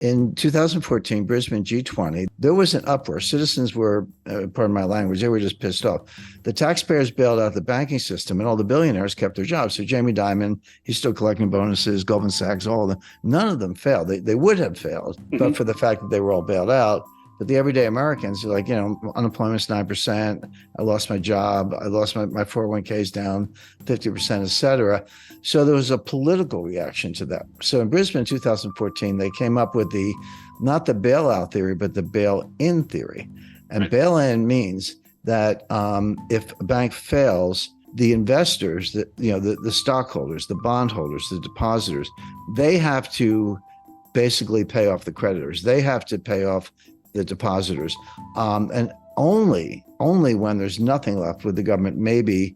In 2014, Brisbane G20, there was an uproar. Citizens were, pardon my language, they were just pissed off. The taxpayers bailed out the banking system and all the billionaires kept their jobs. So Jamie Dimon, he's still collecting bonuses, Goldman Sachs, all of them. None of them failed. They would have failed, but for the fact that they were all bailed out. But the everyday Americans are like, unemployment's 9%. I lost my job. I lost my 401ks down 50%, et cetera. So there was a political reaction to that. So in Brisbane in 2014, they came up with not the bailout theory, but the bail-in theory. And bail-in means that if a bank fails, the investors, the stockholders, the bondholders, the depositors, they have to basically pay off the creditors. They have to pay off the depositors, and only when there's nothing left would the government maybe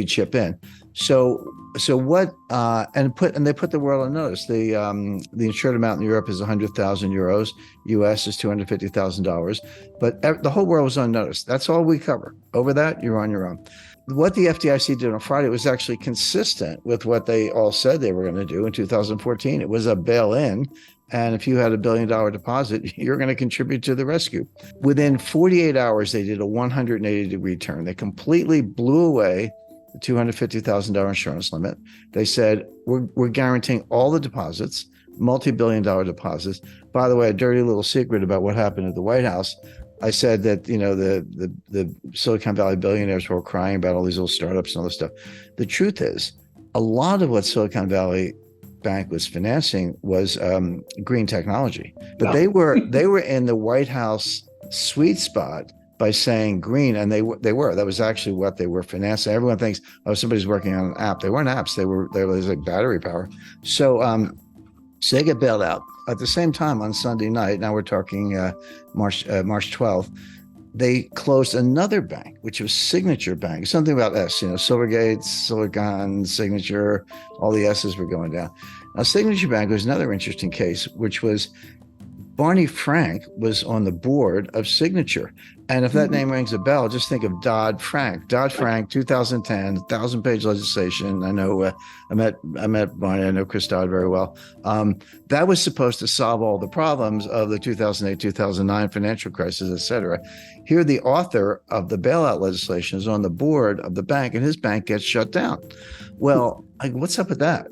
chip in. So what? And they put the world on notice. The insured amount in Europe is 100,000 euros. U.S. is $250,000. But the whole world was on notice. That's all we cover. Over that, you're on your own. What the FDIC did on Friday was actually consistent with what they all said they were going to do in 2014. It was a bail-in. And if you had $1 billion deposit, you're going to contribute to the rescue. Within 48 hours, they did a 180-degree turn. They completely blew away the $250,000 insurance limit. They said, we're guaranteeing all the deposits, multi-billion-dollar deposits. By the way, a dirty little secret about what happened at the White House. I said that, the Silicon Valley billionaires were all crying about all these little startups and all this stuff. The truth is, a lot of what Silicon Valley Bank was financing was green technology, but they were in the White House sweet spot by saying green, and they were. That was actually what they were financing. Everyone thinks, oh, somebody's working on an app. They weren't apps. They was like battery power. So they get bailed out. At the same time, on Sunday night, now we're talking March 12th, they closed another bank, which was Signature Bank. Something about S, Silvergate, Silicon, Signature, all the S's were going down. Now, Signature Bank was another interesting case, which was Barney Frank was on the board of Signature. And if that name rings a bell, just think of Dodd-Frank. Dodd-Frank, 2010, 1,000-page legislation. I know I met Barney. I know Chris Dodd very well. That was supposed to solve all the problems of the 2008, 2009 financial crisis, et cetera. Here, the author of the bailout legislation is on the board of the bank, and his bank gets shut down. Well, what's up with that?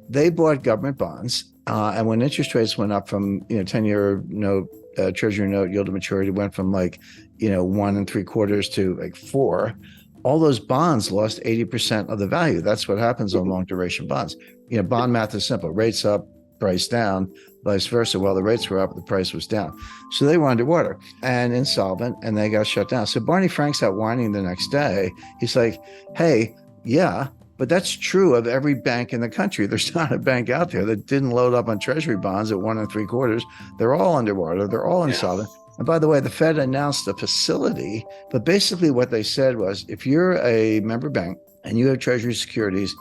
They bought government bonds. And when interest rates went up from 10-year note, treasury note yield to maturity went from 1 3/4 to 4, all those bonds lost 80% of the value. That's what happens on long duration bonds. Bond math is simple: rates up, price down, vice versa. Well, the rates were up, the price was down. So they were underwater and insolvent, and they got shut down. So Barney Frank's out whining the next day. He's like, hey, yeah, but that's true of every bank in the country. There's not a bank out there that didn't load up on treasury bonds at 1 3/4. They're all underwater. They're all insolvent. And by the way, the Fed announced a facility, but basically what they said was, if you're a member bank and you have treasury securities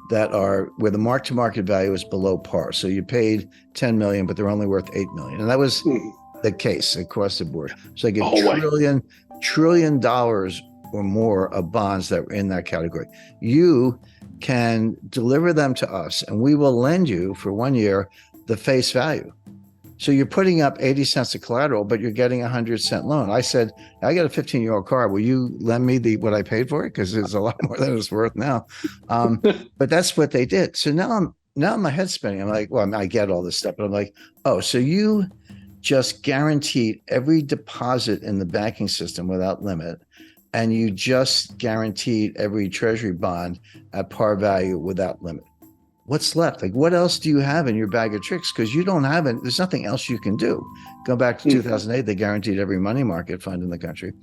that are where the mark-to-market value is below par, so you paid 10 million, but they're only worth 8 million. And that was the case across the board. So they get trillion dollars or more of bonds that were in that category. You can deliver them to us, and we will lend you for 1 year the face value. So you're putting up 80 cents of collateral, but you're getting a 100-cent loan. I said, I got a 15-year-old car. Will you lend me what I paid for it? Because it's a lot more than it's worth now. But that's what they did. So now my head's spinning. I'm like, well, I get all this stuff, but I'm like, oh, so you just guaranteed every deposit in the banking system without limit, and you just guaranteed every treasury bond at par value without limit. What's left? What else do you have in your bag of tricks? Because you don't have it. There's nothing else you can do. Go back to 2008, they guaranteed every money market fund in the country.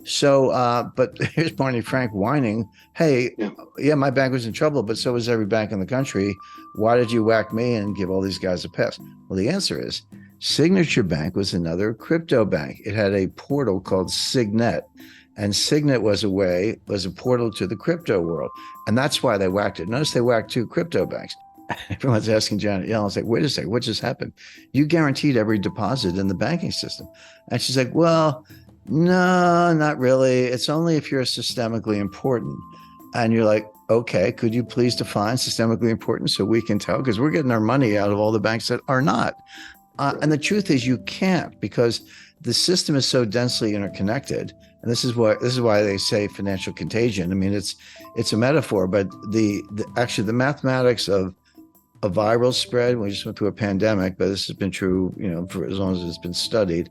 So, but here's Barney Frank whining, hey, yeah, my bank was in trouble, but so was every bank in the country. Why did you whack me and give all these guys a pass? Well, the answer is Signature Bank was another crypto bank. It had a portal called Signet. And Signet was a portal to the crypto world. And that's why they whacked it. Notice they whacked 2 crypto banks. Everyone's asking Janet Yellen, it's like, wait a second, what just happened? You guaranteed every deposit in the banking system. And she's like, well, no, not really. It's only if you're systemically important. And you're like, okay, could you please define systemically important so we can tell? Because we're getting our money out of all the banks that are not. And the truth is, you can't, because the system is so densely interconnected. And this is why they say financial contagion. I mean, it's a metaphor, but actually the mathematics of a viral spread. We just went through a pandemic, but this has been true, for as long as it's been studied.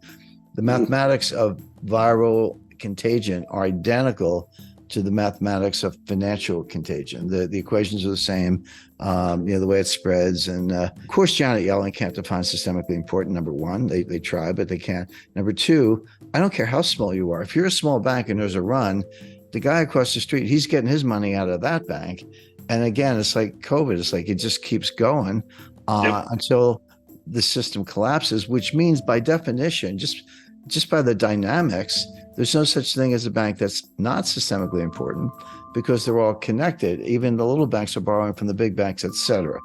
The mathematics of viral contagion are identical to the mathematics of financial contagion. The equations are the same, the way it spreads. And of course, Janet Yellen can't define systemically important. Number one, they try, but they can't. Number two, I don't care how small you are. If you're a small bank and there's a run, the guy across the street, he's getting his money out of that bank. And again, it's like COVID. It's like it just keeps going until the system collapses, which means by definition, just by the dynamics, there's no such thing as a bank that's not systemically important, because they're all connected. Even the little banks are borrowing from the big banks, et cetera.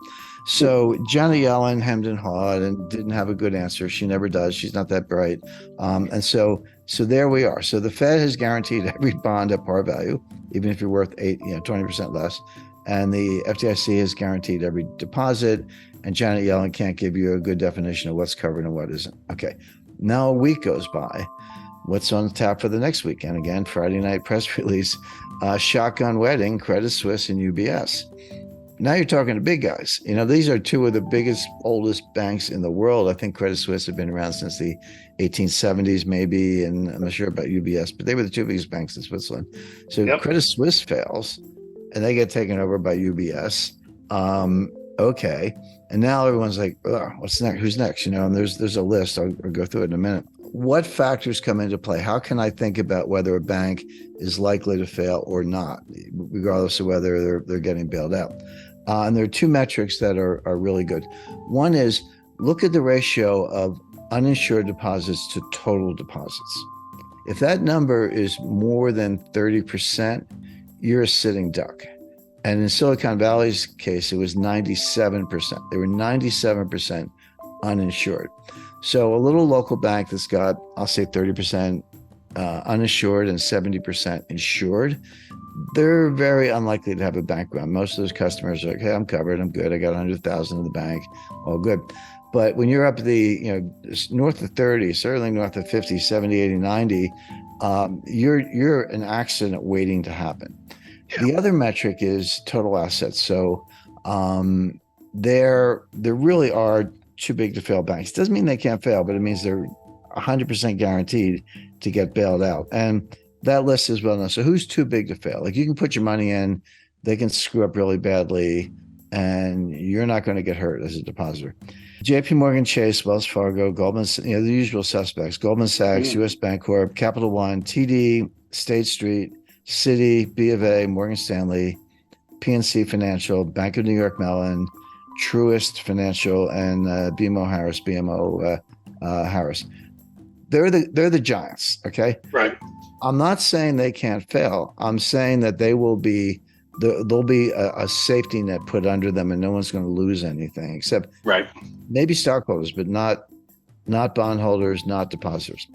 So Janet Yellen hemmed and hawed and didn't have a good answer. She never does. She's not that bright. And so there we are. So the Fed has guaranteed every bond at par value, even if you're worth 20% less. And the FDIC has guaranteed every deposit. And Janet Yellen can't give you a good definition of what's covered and what isn't. Okay. Now a week goes by. What's on tap for the next weekend? Again, Friday night press release, shotgun wedding, Credit Suisse and UBS. Now you're talking to big guys. These are two of the biggest, oldest banks in the world. I think Credit Suisse have been around since the 1870s, maybe, and I'm not sure about UBS, but they were the two biggest banks in Switzerland. So Credit Suisse fails, and they get taken over by UBS. Okay. And now everyone's like, oh, what's next? Who's next? And there's a list. I'll go through it in a minute. What factors come into play? How can I think about whether a bank is likely to fail or not, regardless of whether they're getting bailed out? And there are two metrics that are really good. One is look at the ratio of uninsured deposits to total deposits. If that number is more than 30%, you're a sitting duck. And in Silicon Valley's case, it was 97%. They were 97% uninsured. So a little local bank that's got, I'll say 30% uninsured and 70% insured, they're very unlikely to have a bank run. Most of those customers are like, hey, I'm covered, I'm good, I got 100,000 in the bank, all good. But when you're up north of 30, certainly north of 50, 70, 80, 90, you're an accident waiting to happen. Yeah. The other metric is total assets. So there really are too big to fail banks. Doesn't mean they can't fail, but it means they're 100% guaranteed to get bailed out. And that list is well known. So who's too big to fail? Like, you can put your money in, they can screw up really badly, and you're not going to get hurt as a depositor. JP Morgan Chase, Wells Fargo, Goldman, the usual suspects, Goldman Sachs, US Bancorp, Capital One, TD, State Street, Citi, B of A, Morgan Stanley, PNC Financial, Bank of New York Mellon, Truist Financial, and BMO Harris. They're the giants, okay? Right. I'm not saying they can't fail. I'm saying that there'll be a safety net put under them, and no one's going to lose anything except maybe stockholders, but not bondholders, not depositors.